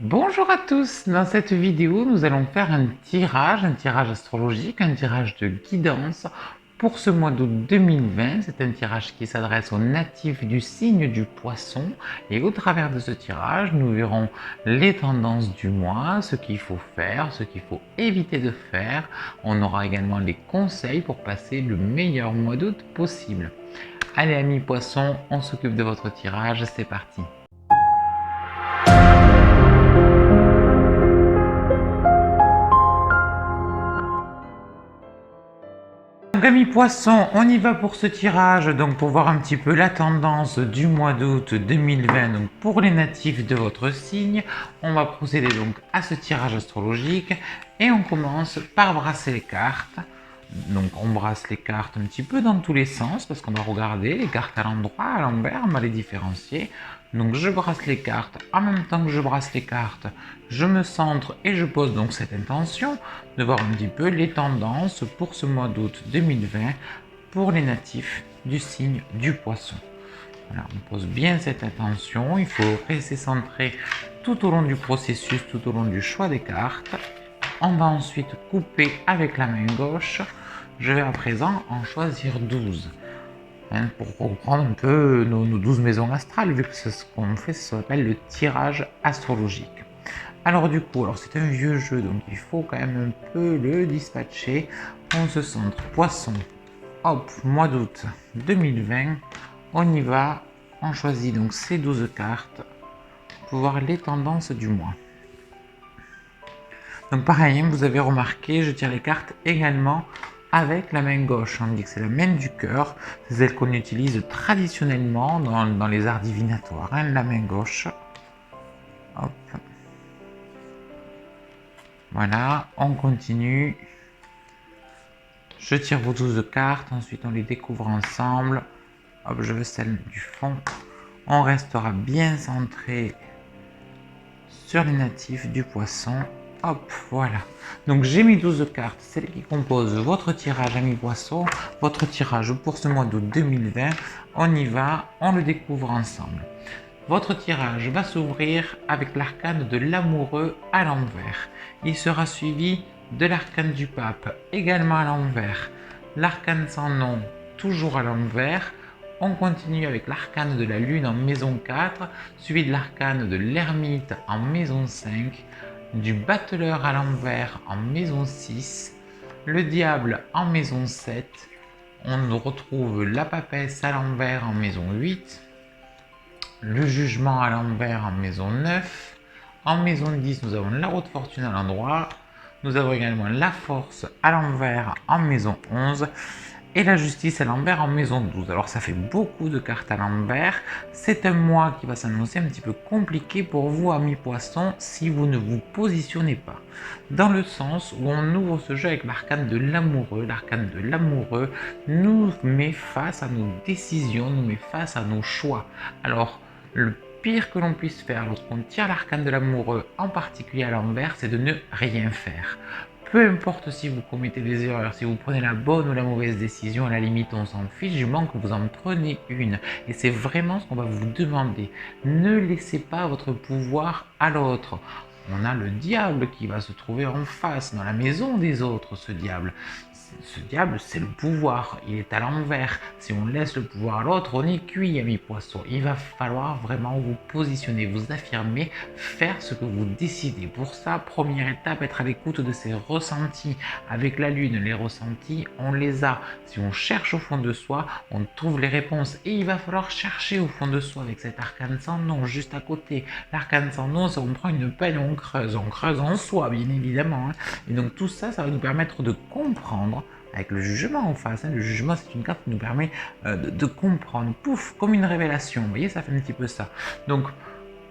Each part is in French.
Bonjour à tous, dans cette vidéo nous allons faire un tirage astrologique, un tirage de guidance pour ce mois d'août 2020. C'est un tirage qui s'adresse aux natifs du signe du poisson et au travers de ce tirage nous verrons les tendances du mois, ce qu'il faut faire, ce qu'il faut éviter de faire. On aura également les conseils pour passer le meilleur mois d'août possible. Allez amis poissons, on s'occupe de votre tirage, c'est parti. Donc amis poissons, on y va pour ce tirage, donc pour voir un petit peu la tendance du mois d'août 2020, donc pour les natifs de votre signe. On va procéder donc à ce tirage astrologique et on commence par brasser les cartes. Donc on brasse les cartes un petit peu dans tous les sens parce qu'on va regarder les cartes à l'endroit, à l'envers, on va les différencier. Donc je brasse les cartes, en même temps que je brasse les cartes, je me centre et je pose donc cette intention de voir un petit peu les tendances pour ce mois d'août 2020 pour les natifs du signe du poisson. Voilà, on pose bien cette intention, il faut rester centré tout au long du processus, tout au long du choix des cartes. On va ensuite couper avec la main gauche. Je vais à présent en choisir 12. Pour reprendre un peu nos 12 maisons astrales, vu que c'est ce qu'on fait, ça s'appelle le tirage astrologique. Alors du coup, c'est un vieux jeu, donc il faut quand même un peu le dispatcher. On se centre poisson, hop, mois d'août 2020, on y va, on choisit donc ces 12 cartes pour voir les tendances du mois. Donc pareil, vous avez remarqué, je tire les cartes également avec la main gauche. On dit que c'est la main du cœur, c'est celle qu'on utilise traditionnellement dans les arts divinatoires. La main gauche. Hop. Voilà, on continue. Je tire vos 12 cartes, ensuite on les découvre ensemble. Hop, je veux celle du fond. On restera bien centré sur les natifs du poisson. Hop, voilà. Donc j'ai mis 12 cartes, celles qui composent votre tirage amis poissons, votre tirage pour ce mois d'août 2020. On y va, on le découvre ensemble. Votre tirage va s'ouvrir avec l'arcane de l'amoureux à l'envers. Il sera suivi de l'arcane du pape, également à l'envers. L'arcane sans nom, toujours à l'envers. On continue avec l'arcane de la lune en maison 4, suivi de l'arcane de l'ermite en maison 5, du battleur à l'envers en maison 6, le diable en maison 7, on retrouve la papesse à l'envers en maison 8, le jugement à l'envers en maison 9, en maison 10 nous avons la roue de fortune à l'endroit, nous avons également la force à l'envers en maison 11, et la justice à l'envers en maison 12. Alors ça fait beaucoup de cartes à l'envers. C'est un mois qui va s'annoncer un petit peu compliqué pour vous amis poissons si vous ne vous positionnez pas. Dans le sens où on ouvre ce jeu avec l'arcane de l'amoureux. L'arcane de l'amoureux nous met face à nos décisions, nous met face à nos choix. Alors le pire que l'on puisse faire lorsqu'on tire l'arcane de l'amoureux, en particulier à l'envers, c'est de ne rien faire. Peu importe si vous commettez des erreurs, si vous prenez la bonne ou la mauvaise décision, à la limite on s'en fiche, du moment que vous en prenez une. Et c'est vraiment ce qu'on va vous demander. Ne laissez pas votre pouvoir à l'autre. On a le diable qui va se trouver en face, dans la maison des autres, ce diable. Ce diable, c'est le pouvoir, il est à l'envers. Si on laisse le pouvoir à l'autre, on est cuit, amis poissons. Il va falloir vraiment vous positionner, vous affirmer, faire ce que vous décidez. Pour ça, première étape, être à l'écoute de ses ressentis. Avec la lune, les ressentis, on les a. Si on cherche au fond de soi, on trouve les réponses. Et il va falloir chercher au fond de soi avec cet arcane sans nom juste à côté. L'arcane sans nom, ça on prend une pelle et on creuse en soi, bien évidemment. Et donc tout ça, ça va nous permettre de comprendre avec le jugement en face. Le jugement, c'est une carte qui nous permet de comprendre, pouf, comme une révélation. Vous voyez, ça fait un petit peu ça. Donc,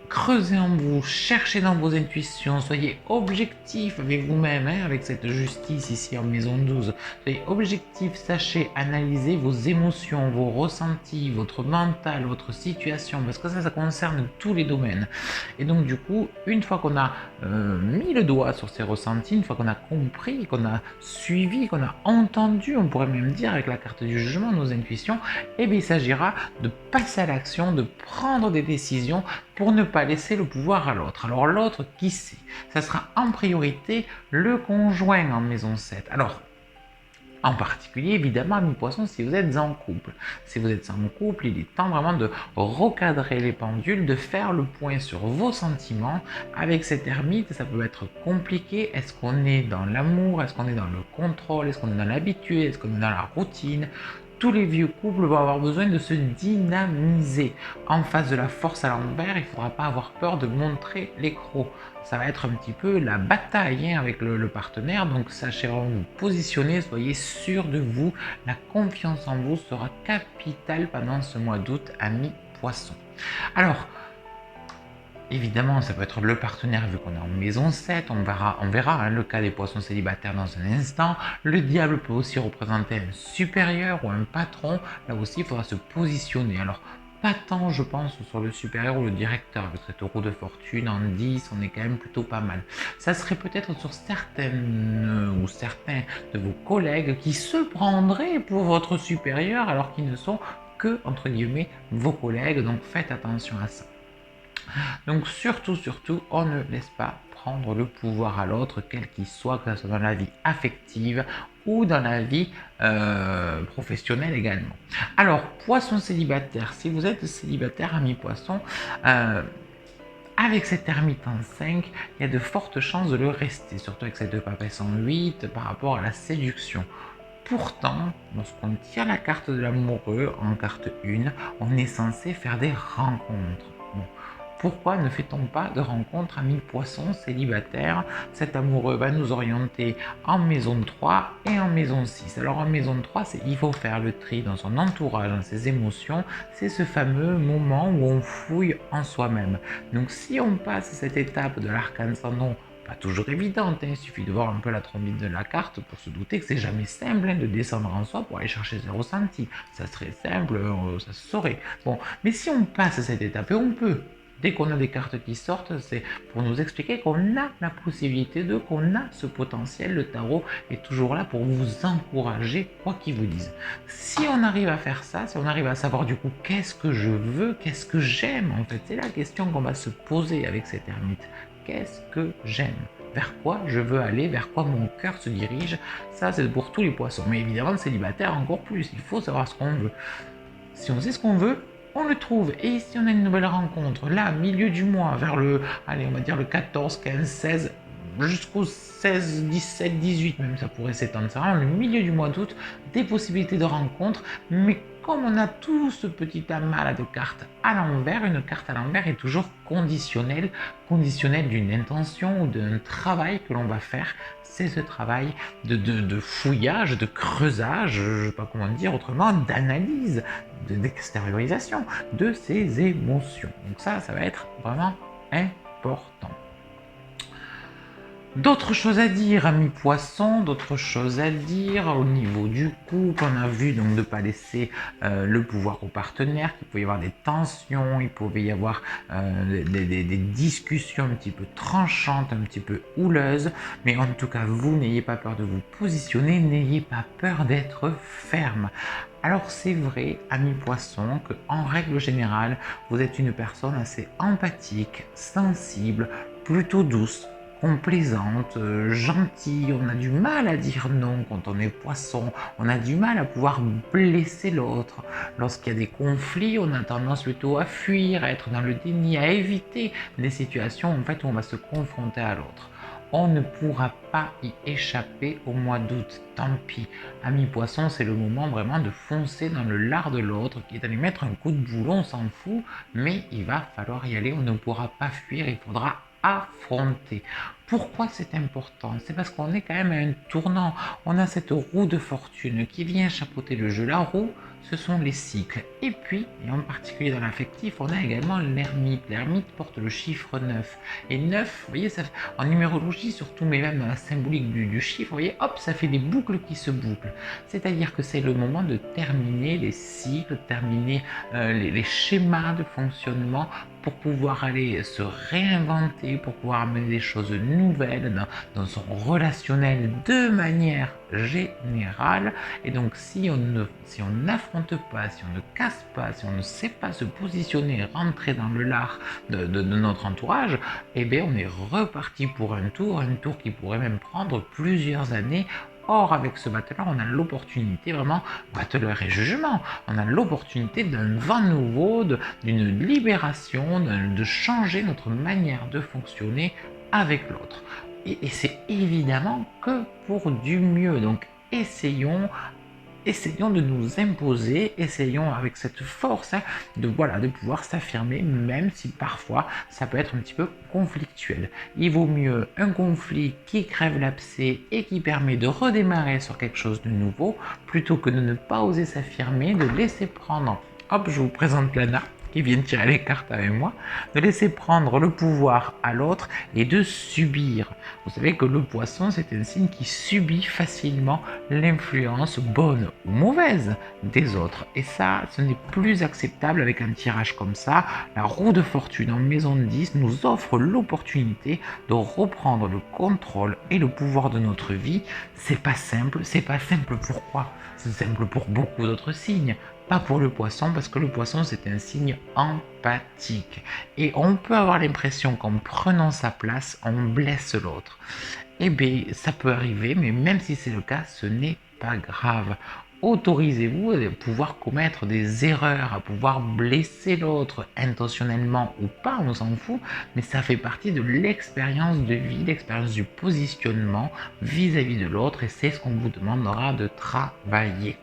creusez en vous, cherchez dans vos intuitions, soyez objectif avec vous-même, avec cette justice ici en maison 12. Soyez objectif, sachez analyser vos émotions, vos ressentis, votre mental, votre situation, parce que ça concerne tous les domaines. Et donc du coup, une fois qu'on a mis le doigt sur ces ressentis, une fois qu'on a compris, qu'on a suivi, qu'on a entendu, on pourrait même dire avec la carte du jugement, nos intuitions, eh bien il s'agira de passer à l'action, de prendre des décisions pour ne pas pas laisser le pouvoir à l'autre. Alors l'autre, qui c'est? Ça sera en priorité le conjoint en maison 7. Alors, en particulier, évidemment, amis poissons, si vous êtes en couple. Si vous êtes en couple, il est temps vraiment de recadrer les pendules, de faire le point sur vos sentiments. Avec cette ermite, ça peut être compliqué. Est-ce qu'on est dans l'amour? Est-ce qu'on est dans le contrôle? Est-ce qu'on est dans l'habitude? Est-ce qu'on est dans la routine? Tous les vieux couples vont avoir besoin de se dynamiser. En face de la force à l'envers, il ne faudra pas avoir peur de montrer les crocs. Ça va être un petit peu la bataille avec le partenaire, donc sachez vraiment vous positionner, soyez sûr de vous. La confiance en vous sera capitale pendant ce mois d'août, amis poissons. Alors, évidemment, ça peut être le partenaire vu qu'on est en maison 7, on verra le cas des poissons célibataires dans un instant. Le diable peut aussi représenter un supérieur ou un patron, là aussi il faudra se positionner. Alors, pas tant je pense sur le supérieur ou le directeur, avec cette roue de fortune en 10, on est quand même plutôt pas mal. Ça serait peut-être sur certaines ou certains de vos collègues qui se prendraient pour votre supérieur alors qu'ils ne sont que, entre guillemets, vos collègues, donc faites attention à ça. Donc surtout, on ne laisse pas prendre le pouvoir à l'autre, quel qu'il soit, que ce soit dans la vie affective ou dans la vie professionnelle également. Alors, poisson célibataire, si vous êtes célibataire, ami poisson, avec cette ermite en 5, il y a de fortes chances de le rester, surtout avec cette papesse en 8 par rapport à la séduction. Pourtant, lorsqu'on tire la carte de l'amoureux en carte 1, on est censé faire des rencontres. Bon. Pourquoi ne fait-on pas de rencontres amis poissons célibataires? Cet amoureux va nous orienter en maison 3 et en maison 6. Alors en maison 3, il faut faire le tri dans son entourage, dans ses émotions. C'est ce fameux moment où on fouille en soi-même. Donc si on passe cette étape de l'arcane sans nom, pas toujours évidente, il suffit de voir un peu la trombine de la carte pour se douter que c'est jamais simple de descendre en soi pour aller chercher ses ressentis. Ça serait simple, ça se saurait. Bon, mais si on passe cette étape, et on peut, dès qu'on a des cartes qui sortent, c'est pour nous expliquer qu'on a la possibilité qu'on a ce potentiel. Le tarot est toujours là pour vous encourager, quoi qu'il vous dise. Si on arrive à faire ça, si on arrive à savoir du coup qu'est-ce que je veux, qu'est-ce que j'aime, en fait, c'est la question qu'on va se poser avec cette ermite. Qu'est-ce que j'aime? Vers quoi je veux aller? Vers quoi mon cœur se dirige? Ça, c'est pour tous les poissons. Mais évidemment, le célibataire, encore plus. Il faut savoir ce qu'on veut. Si on sait ce qu'on veut, on le trouve. Et si on a une nouvelle rencontre, là, milieu du mois, vers le, allez, on va dire le 14, 15, 16, jusqu'au 16, 17, 18 même, ça pourrait s'étendre. Ça le milieu du mois d'août, des possibilités de rencontre, mais comme on a tout ce petit amas de cartes à l'envers, une carte à l'envers est toujours conditionnelle d'une intention ou d'un travail que l'on va faire. C'est ce travail de fouillage, de creusage, je ne sais pas comment dire autrement, d'analyse, d'extériorisation de ses émotions. Donc ça va être vraiment important. D'autres choses à dire, amis poissons, d'autres choses à dire au niveau du couple. On a vu donc de ne pas laisser le pouvoir au partenaire, qu'il pouvait y avoir des tensions, il pouvait y avoir des discussions un petit peu tranchantes, un petit peu houleuses. Mais en tout cas, vous n'ayez pas peur de vous positionner, n'ayez pas peur d'être ferme. Alors c'est vrai, amis poissons, qu'en règle générale, vous êtes une personne assez empathique, sensible, plutôt douce, complaisante, gentille. On a du mal à dire non quand on est poisson, on a du mal à pouvoir blesser l'autre. Lorsqu'il y a des conflits, on a tendance plutôt à fuir, à être dans le déni, à éviter des situations en fait, où on va se confronter à l'autre. On ne pourra pas y échapper au mois d'août, tant pis. Ami poisson, c'est le moment vraiment de foncer dans le lard de l'autre, qui est à lui mettre un coup de boulon, on s'en fout, mais il va falloir y aller, on ne pourra pas fuir, il faudra affronter. Pourquoi c'est important? C'est parce qu'on est quand même à un tournant. On a cette roue de fortune qui vient chapeauter le jeu. La roue, ce sont les cycles. Et puis, et en particulier dans l'affectif, on a également l'ermite. L'ermite porte le chiffre 9. Et 9, vous voyez, ça, en numérologie surtout, mais même dans la symbolique du chiffre, vous voyez, hop, ça fait des boucles qui se bouclent. C'est-à-dire que c'est le moment de terminer les cycles, terminer les schémas de fonctionnement pour pouvoir aller se réinventer, pour pouvoir amener des choses nouvelles, dans son relationnel de manière générale. Et donc si on n'affronte pas, si on ne casse pas, si on ne sait pas se positionner, rentrer dans le lard de notre entourage, eh bien on est reparti pour un tour qui pourrait même prendre plusieurs années. Or, avec ce battleur, on a l'opportunité, vraiment, battleur et jugement, on a l'opportunité d'un vent nouveau, d'une libération, de changer notre manière de fonctionner avec l'autre. Et c'est évidemment que pour du mieux. Donc, essayons de nous imposer, essayons avec cette force de pouvoir s'affirmer, même si parfois ça peut être un petit peu conflictuel. Il vaut mieux un conflit qui crève l'abcès et qui permet de redémarrer sur quelque chose de nouveau, plutôt que de ne pas oser s'affirmer, de laisser prendre. Hop, je vous présente Lana qui vient de tirer les cartes avec moi, de laisser prendre le pouvoir à l'autre et de subir. Vous savez que le poisson, c'est un signe qui subit facilement l'influence, bonne ou mauvaise, des autres. Et ça, ce n'est plus acceptable avec un tirage comme ça. La roue de fortune en maison 10 nous offre l'opportunité de reprendre le contrôle et le pouvoir de notre vie. C'est pas simple pourquoi ? C'est simple pour beaucoup d'autres signes. Pas pour le poisson, parce que le poisson c'est un signe empathique. Et on peut avoir l'impression qu'en prenant sa place, on blesse l'autre. Eh bien, ça peut arriver, mais même si c'est le cas, ce n'est pas grave. Autorisez-vous à pouvoir commettre des erreurs, à pouvoir blesser l'autre intentionnellement ou pas, on s'en fout, mais ça fait partie de l'expérience de vie, l'expérience du positionnement vis-à-vis de l'autre, et c'est ce qu'on vous demandera de travailler.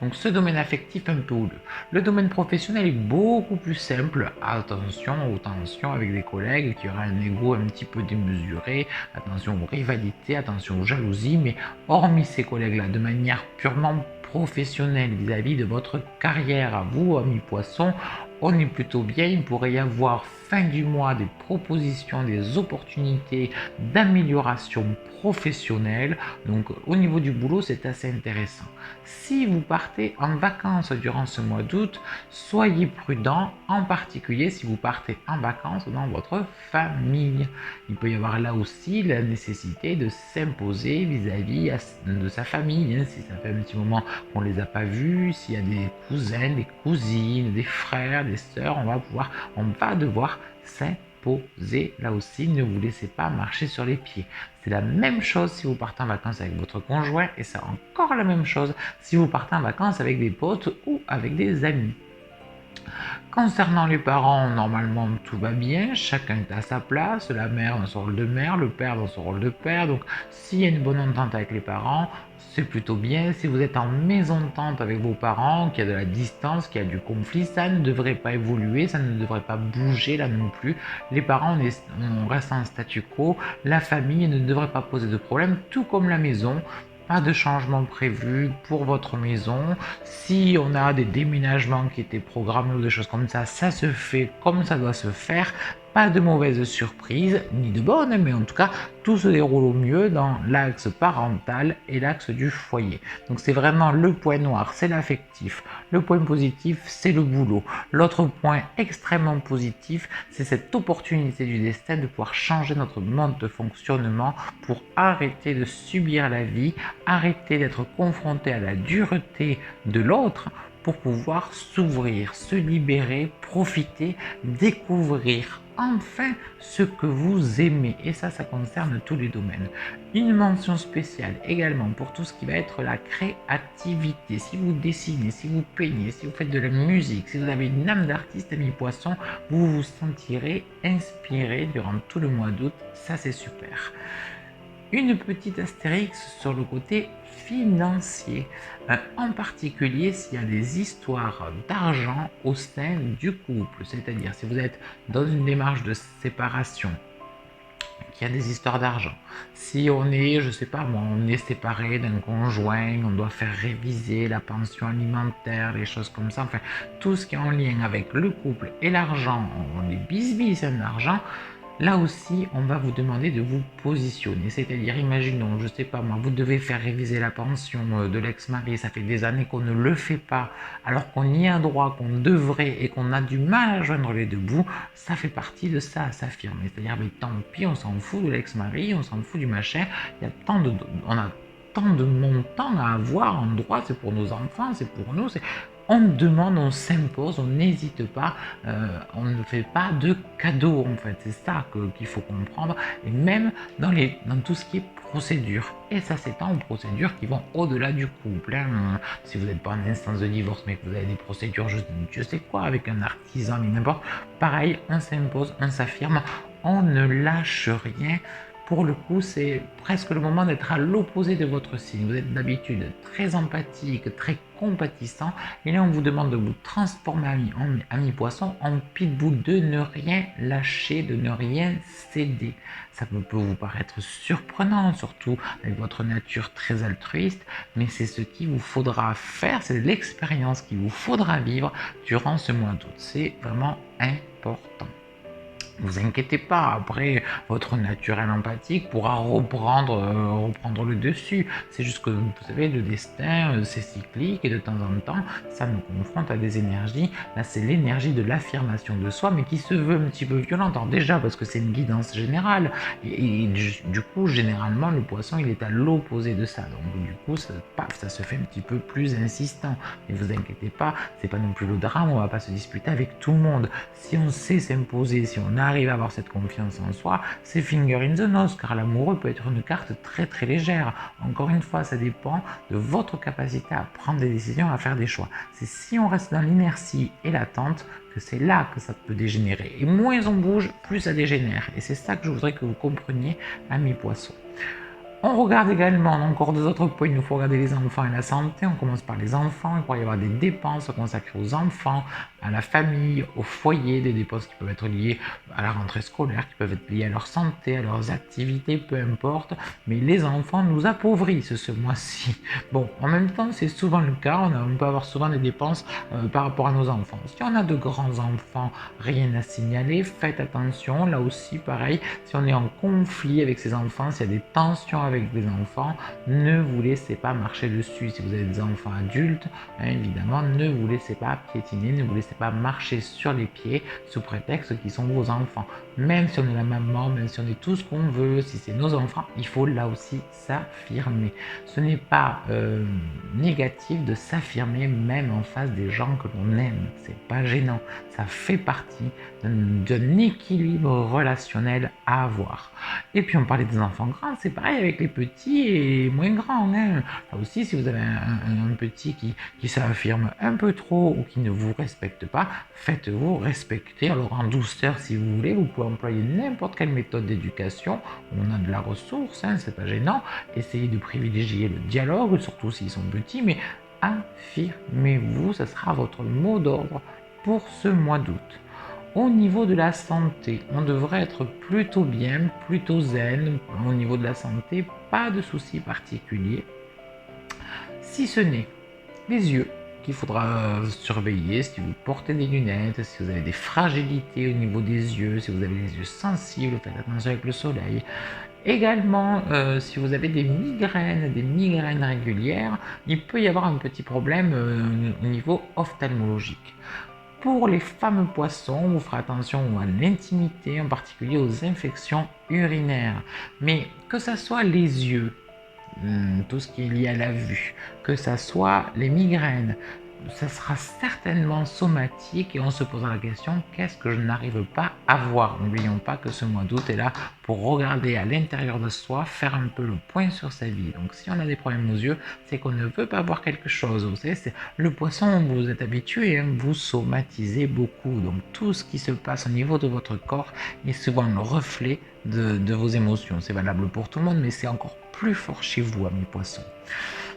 Donc ce domaine affectif un peu houleux. Le domaine professionnel est beaucoup plus simple. Attention aux tensions avec des collègues qui auraient un ego un petit peu démesuré. Attention aux rivalités, attention aux jalousies. Mais hormis ces collègues-là, de manière purement professionnelle vis-à-vis de votre carrière à vous, amis poissons, on est plutôt bien. Il pourrait y avoir fin du mois des propositions, des opportunités d'amélioration professionnelle. Donc au niveau du boulot, c'est assez intéressant. Si vous partez en vacances durant ce mois d'août, soyez prudent, en particulier si vous partez en vacances dans votre famille. Il peut y avoir là aussi la nécessité de s'imposer vis-à-vis de sa famille, si ça fait un petit moment qu'on ne les a pas vus, s'il y a des cousins, des cousines, des frères, des sœurs, on va devoir s'imposer. Là aussi, ne vous laissez pas marcher sur les pieds. C'est la même chose si vous partez en vacances avec votre conjoint, et c'est encore la même chose si vous partez en vacances avec des potes ou avec des amis. Concernant les parents, normalement tout va bien, chacun est à sa place, la mère dans son rôle de mère, le père dans son rôle de père, donc s'il y a une bonne entente avec les parents, c'est plutôt bien. Si vous êtes en mésentente avec vos parents, qu'il y a de la distance, qu'il y a du conflit, ça ne devrait pas évoluer, ça ne devrait pas bouger là non plus. Les parents, on reste en statu quo, la famille ne devrait pas poser de problème, tout comme la maison. Pas de changement prévu pour votre maison. Si on a des déménagements qui étaient programmés ou des choses comme ça se fait comme ça doit se faire. Pas de mauvaises surprises, ni de bonnes, mais en tout cas, tout se déroule au mieux dans l'axe parental et l'axe du foyer. Donc c'est vraiment le point noir, c'est l'affectif. Le point positif, c'est le boulot. L'autre point extrêmement positif, c'est cette opportunité du destin de pouvoir changer notre mode de fonctionnement pour arrêter de subir la vie, arrêter d'être confronté à la dureté de l'autre, pour pouvoir s'ouvrir, se libérer, profiter, découvrir enfin ce que vous aimez. Et ça concerne tous les domaines. Une mention spéciale également pour tout ce qui va être la créativité. Si vous dessinez, si vous peignez, si vous faites de la musique, si vous avez une âme d'artiste, ami poisson, vous vous sentirez inspiré durant tout le mois d'août. Ça, c'est super. Une petite astérix sur le côté financier, en particulier s'il y a des histoires d'argent au sein du couple, c'est-à-dire si vous êtes dans une démarche de séparation, qu'il y a des histoires d'argent, si on est, je sais pas moi, on est séparé d'un conjoint, on doit faire réviser la pension alimentaire, les choses comme ça, enfin tout ce qui est en lien avec le couple et l'argent, on est bis-bis d'argent. Là aussi, on va vous demander de vous positionner. C'est-à-dire, imaginons, je sais pas moi, vous devez faire réviser la pension de l'ex-mari, ça fait des années qu'on ne le fait pas, alors qu'on y a droit, qu'on devrait et qu'on a du mal à joindre les deux bouts, ça fait partie de ça, à s'affirmer. C'est-à-dire, mais tant pis, on s'en fout de l'ex-mari, on s'en fout du machin, il y a on a tant de montants à avoir en droit, c'est pour nos enfants, c'est pour nous, on demande, on s'impose, on n'hésite pas, on ne fait pas de cadeaux en fait, c'est ça qu'il faut comprendre, et même dans tout ce qui est procédure, et ça s'étend aux procédures qui vont au-delà du couple, hein. Si vous n'êtes pas en instance de divorce mais que vous avez des procédures, je sais quoi, avec un artisan, mais n'importe, pareil, on s'impose, on s'affirme, on ne lâche rien. Pour le coup, c'est presque le moment d'être à l'opposé de votre signe. Vous êtes d'habitude très empathique, très compatissant, et là on vous demande de vous transformer en ami poisson, en pitbull, de ne rien lâcher, de ne rien céder. Ça peut vous paraître surprenant, surtout avec votre nature très altruiste, mais c'est ce qu'il vous faudra faire, c'est l'expérience qu'il vous faudra vivre durant ce mois d'août. C'est vraiment important. Vous inquiétez pas, après, votre naturel empathique pourra reprendre le dessus. C'est juste que, vous savez, le destin, c'est cyclique et de temps en temps, ça nous confronte à des énergies. Là, c'est l'énergie de l'affirmation de soi, mais qui se veut un petit peu violente. Alors déjà, parce que c'est une guidance générale. Et du coup, généralement, le poisson, il est à l'opposé de ça. Donc, du coup, ça se fait un petit peu plus insistant. Mais vous inquiétez pas, c'est pas non plus le drame, on va pas se disputer avec tout le monde. Si on sait s'imposer, si on arrive à avoir cette confiance en soi, c'est finger in the nose, car l'amoureux peut être une carte très très légère. Encore une fois, ça dépend de votre capacité à prendre des décisions, à faire des choix. C'est si on reste dans l'inertie et l'attente que c'est là que ça peut dégénérer. Et moins on bouge, plus ça dégénère. Et c'est ça que je voudrais que vous compreniez, amis poissons. On regarde également encore deux autres points. Il nous faut regarder les enfants et la santé. On commence par les enfants. Il pourrait y avoir des dépenses consacrées aux enfants, à la famille, au foyer, des dépenses qui peuvent être liées à la rentrée scolaire, qui peuvent être liées à leur santé, à leurs activités, peu importe. Mais les enfants nous appauvrissent ce mois-ci. Bon, en même temps, c'est souvent le cas. On peut avoir souvent des dépenses par rapport à nos enfants. Si on a de grands enfants, rien à signaler. Faites attention. Là aussi, pareil, si on est en conflit avec ses enfants, s'il y a des tensions avec des enfants, ne vous laissez pas marcher dessus. Si vous avez des enfants adultes, évidemment, ne vous laissez pas piétiner, ne vous laissez pas marcher sur les pieds sous prétexte qu'ils sont vos enfants. Même si on est la maman, même si on est tout ce qu'on veut, si c'est nos enfants, il faut là aussi s'affirmer. Ce n'est pas négatif de s'affirmer même en face des gens que l'on aime. C'est pas gênant. Ça fait partie d'un équilibre relationnel à avoir. Et puis on parlait des enfants grands, c'est pareil avec les petits et moins grands, hein. Là aussi, si vous avez un petit qui s'affirme un peu trop ou qui ne vous respecte pas, faites-vous respecter. Alors en douceur, si vous voulez, vous pouvez employer n'importe quelle méthode d'éducation. On a de la ressource, hein, c'est pas gênant. Essayez de privilégier le dialogue, surtout s'ils sont petits, mais affirmez-vous, ça sera votre mot d'ordre pour ce mois d'août. Au niveau de la santé, on devrait être plutôt bien, plutôt zen. Au niveau de la santé, pas de soucis particuliers. Si ce n'est les yeux qu'il faudra surveiller, si vous portez des lunettes, si vous avez des fragilités au niveau des yeux, si vous avez les yeux sensibles, faites attention avec le soleil. Également, si vous avez des migraines régulières, il peut y avoir un petit problème au niveau ophtalmologique. Pour les fameux poissons, vous ferez attention à l'intimité, en particulier aux infections urinaires. Mais que ce soit les yeux, tout ce qui est lié à la vue, que ce soit les migraines, ça sera certainement somatique et on se posera la question, qu'est-ce que je n'arrive pas à voir? N'oublions pas que ce mois d'août est là pour regarder à l'intérieur de soi, faire un peu le point sur sa vie. Donc si on a des problèmes aux yeux, c'est qu'on ne veut pas voir quelque chose. Vous savez, c'est le poisson, vous êtes habitué, hein, vous somatisez beaucoup. Donc tout ce qui se passe au niveau de votre corps est souvent le reflet de vos émotions. C'est valable pour tout le monde, mais c'est encore plus fort chez vous, amis poissons.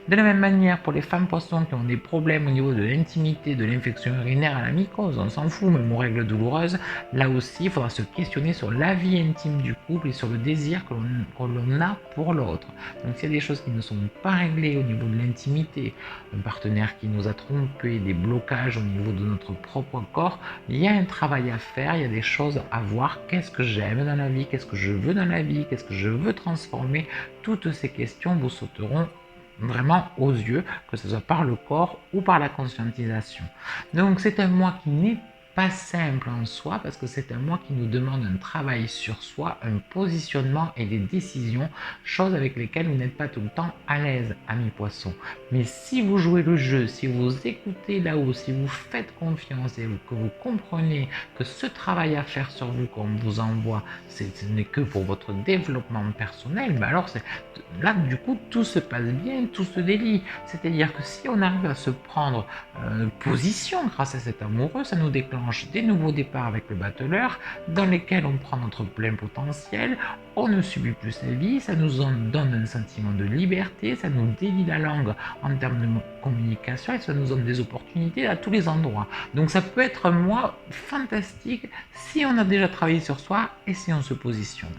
De la même manière, pour les femmes poissons qui ont des problèmes au niveau de l'intimité, de l'infection urinaire à la mycose, on s'en fout, même aux règles douloureuses, là aussi, il faudra se questionner sur la vie intime du couple et sur le désir que l'on a pour l'autre. Donc s'il y a des choses qui ne sont pas réglées au niveau de l'intimité, un partenaire qui nous a trompés, des blocages au niveau de notre propre corps, il y a un travail à faire, il y a des choses à voir. Qu'est-ce que j'aime dans la vie? Qu'est-ce que je veux dans la vie? Qu'est-ce que je veux transformer? Toutes ces questions vous sauteront vraiment aux yeux, que ce soit par le corps ou par la conscientisation. Donc c'est un mois qui n'est pas simple en soi parce que c'est un mois qui nous demande un travail sur soi, un positionnement et des décisions, choses avec lesquelles vous n'êtes pas tout le temps à l'aise, amis poissons. Mais si vous jouez le jeu, si vous écoutez là-haut, si vous faites confiance et que vous comprenez que ce travail à faire sur vous qu'on vous envoie, ce n'est que pour votre développement personnel, mais alors là du coup tout se passe bien, tout se délie. C'est-à-dire que si on arrive à se prendre position grâce à cet amoureux, ça nous déclenche des nouveaux départs avec le battleur dans lesquels on prend notre plein potentiel, on ne subit plus sa vie, ça nous donne un sentiment de liberté, ça nous délie la langue en termes de communication et ça nous donne des opportunités à tous les endroits. Donc ça peut être un mois fantastique si on a déjà travaillé sur soi et si on se positionne.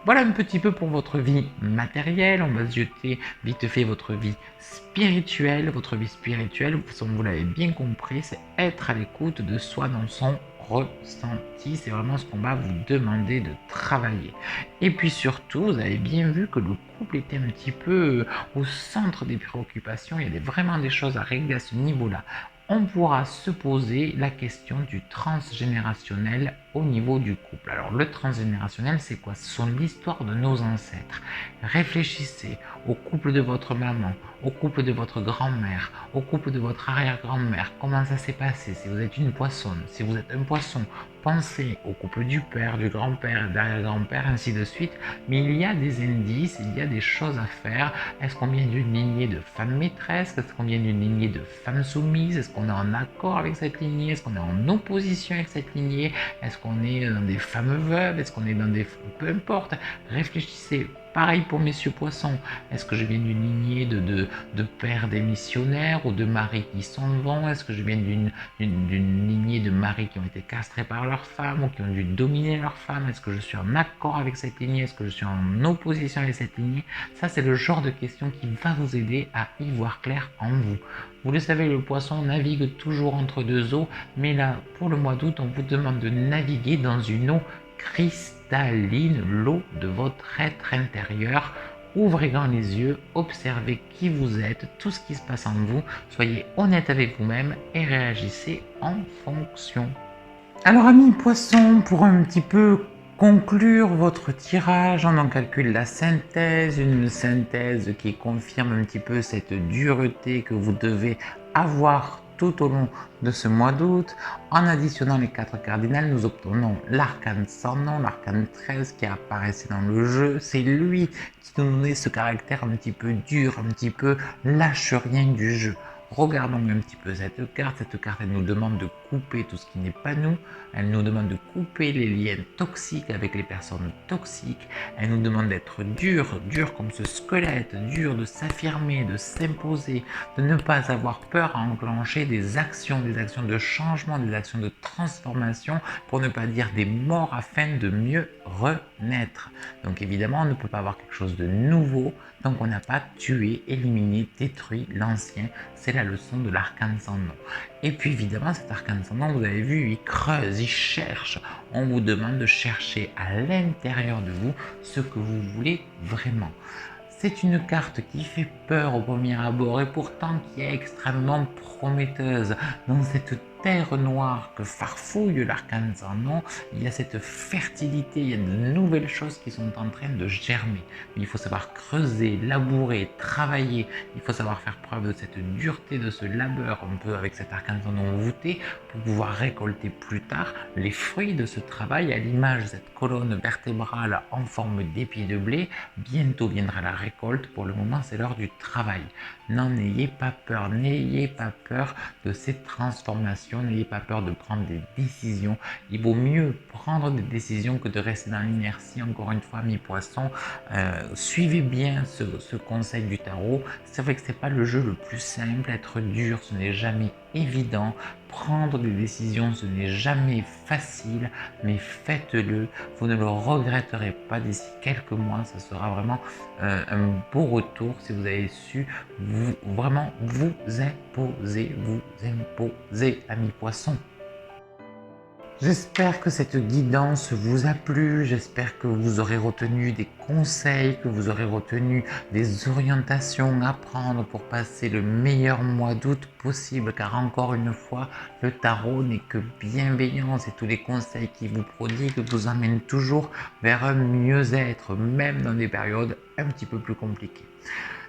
Voilà un petit peu pour votre vie matérielle. On va se jeter vite fait votre vie spirituelle. Votre vie spirituelle, vous l'avez bien compris, c'est être à l'écoute de soi dans son ressenti. C'est vraiment ce qu'on va vous demander de travailler. Et puis surtout, vous avez bien vu que le couple était un petit peu au centre des préoccupations. Il y a vraiment des choses à régler à ce niveau-là. On pourra se poser la question du transgénérationnel au niveau du couple. Alors le transgénérationnel, c'est quoi? Ce sont l'histoire de nos ancêtres. Réfléchissez au couple de votre maman, au couple de votre grand-mère, au couple de votre arrière-grand-mère. Comment ça s'est passé? Si vous êtes une poissonne, si vous êtes un poisson, pensez au couple du père, du grand-père, de l'arrière-grand-père, ainsi de suite. Mais il y a des indices, il y a des choses à faire. Est-ce qu'on vient d'une lignée de femmes maîtresses? Est-ce qu'on vient d'une lignée de femmes soumises? Est-ce qu'on est en accord avec cette lignée? Est-ce qu'on est en opposition avec cette lignée? Est-ce qu'on est dans des femmes veuves? Est-ce qu'on est dans des... Peu importe, réfléchissez. Pareil pour messieurs poissons. Est-ce que je viens d'une lignée de pères démissionnaires ou de maris qui s'en vont? Est-ce que je viens d'une lignée de maris qui ont été castrés par leurs femmes ou qui ont dû dominer leurs femmes? Est-ce que je suis en accord avec cette lignée? Est-ce que je suis en opposition avec cette lignée? Ça, c'est le genre de question qui va vous aider à y voir clair en vous. Vous le savez, le poisson navigue toujours entre deux eaux, mais là, pour le mois d'août, on vous demande de naviguer dans une eau cristalline, l'eau de votre être intérieur. Ouvrez grand les yeux, observez qui vous êtes, tout ce qui se passe en vous, soyez honnête avec vous-même et réagissez en fonction. Alors amis poissons, pour un petit peu conclure votre tirage, on en calcule la synthèse, une synthèse qui confirme un petit peu cette dureté que vous devez avoir tout au long de ce mois d'août. En additionnant les 4 cardinales, nous obtenons l'arcane sans nom, l'arcane 13 qui apparaissait dans le jeu. C'est lui qui nous donnait ce caractère un petit peu dur, un petit peu lâche rien du jeu. Regardons un petit peu cette carte. Cette carte, elle nous demande de couper tout ce qui n'est pas nous. Elle nous demande de couper les liens toxiques avec les personnes toxiques. Elle nous demande d'être dur comme ce squelette, dur de s'affirmer, de s'imposer, de ne pas avoir peur à enclencher des actions de changement, des actions de transformation, pour ne pas dire des morts afin de mieux renaître. Donc évidemment, on ne peut pas avoir quelque chose de nouveau tant qu'on n'a pas tué, éliminé, détruit l'ancien. C'est la leçon de l'arcane sans nom. Et puis évidemment, cet arcane sans nom, vous avez vu, il creuse, il cherche. On vous demande de chercher à l'intérieur de vous ce que vous voulez vraiment. C'est une carte qui fait peur au premier abord et pourtant qui est extrêmement prometteuse. Dans cette terre noire que farfouille l'arcane sans nom, il y a cette fertilité, il y a de nouvelles choses qui sont en train de germer. Mais il faut savoir creuser, labourer, travailler. Il faut savoir faire preuve de cette dureté, de ce labeur un peu avec cet arcane sans nom voûté pour pouvoir récolter plus tard les fruits de ce travail à l'image de cette colonne vertébrale en forme d'épi de blé. Bientôt viendra la récolte. Pour le moment, c'est l'heure du travail. N'en ayez pas peur, n'ayez pas peur de ces transformations attention, n'ayez pas peur de prendre des décisions. Il vaut mieux prendre des décisions que de rester dans l'inertie. Encore une fois, mes poissons, suivez bien ce conseil du tarot. C'est vrai que c'est pas le jeu le plus simple. Être dur, ce n'est jamais évident. Prendre des décisions, ce n'est jamais facile, mais faites-le. Vous ne le regretterez pas d'ici quelques mois. Ça sera vraiment un beau retour si vous avez su vraiment vous imposer, amis poissons. J'espère que cette guidance vous a plu, j'espère que vous aurez retenu des conseils, que vous aurez retenu des orientations à prendre pour passer le meilleur mois d'août possible, car encore une fois, le tarot n'est que bienveillance et tous les conseils qu'il vous prodigue vous amènent toujours vers un mieux-être, même dans des périodes un petit peu plus compliquées.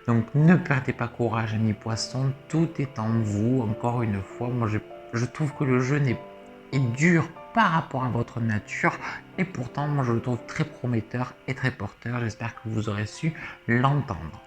Donc ne perdez pas courage, amis poissons, tout est en vous. Encore une fois, moi je trouve que le jeu est dur par rapport à votre nature et pourtant moi je le trouve très prometteur et très porteur. J'espère que vous aurez su l'entendre.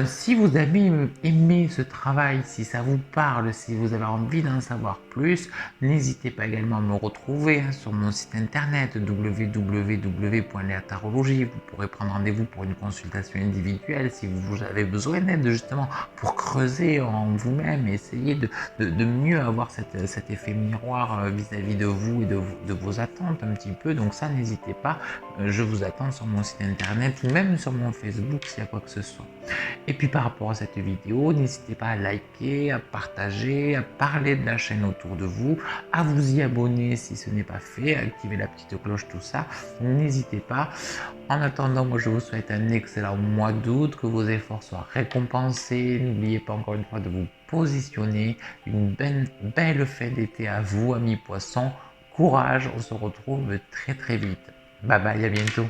Si vous avez aimé ce travail, si ça vous parle, si vous avez envie d'en savoir plus, n'hésitez pas également à me retrouver sur mon site internet www.leatarologie. Vous pourrez prendre rendez-vous pour une consultation individuelle si vous avez besoin d'aide justement pour creuser en vous-même et essayer de mieux avoir cet effet miroir vis-à-vis de vous et de vos attentes un petit peu. Donc ça, n'hésitez pas, je vous attends sur mon site internet ou même sur mon Facebook s'il y a quoi que ce soit. Et puis par rapport à cette vidéo, n'hésitez pas à liker, à partager, à parler de la chaîne autour de vous, à vous y abonner si ce n'est pas fait, à activer la petite cloche, tout ça. N'hésitez pas. En attendant, moi je vous souhaite un excellent mois d'août, que vos efforts soient récompensés. N'oubliez pas encore une fois de vous positionner. Une belle fin d'été à vous, amis poissons. Courage, on se retrouve très très vite. Bye bye, à bientôt.